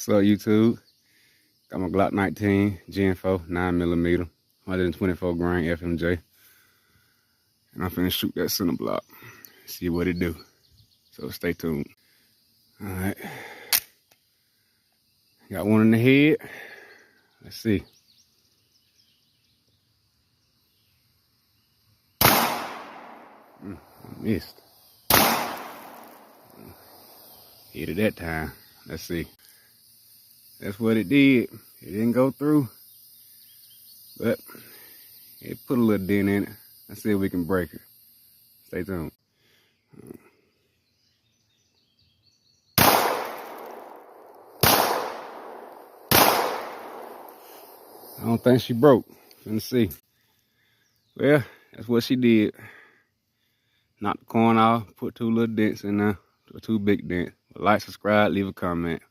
What's up, YouTube? Got my Glock 19 Gen 4 9mm, 124 grain FMJ, and I'm finna shoot that center block. See what it do. So stay tuned. All right, got one in the head. Let's see. Missed. Hit it that time. Let's see. That's what it did. It didn't go through, but it put a little dent in it. Let's see if we can break it. Stay tuned. I don't think she broke. Let's see. Well, that's what she did. Knocked the corn off, put two little dents in there, or two big dents. Like, subscribe, leave a comment.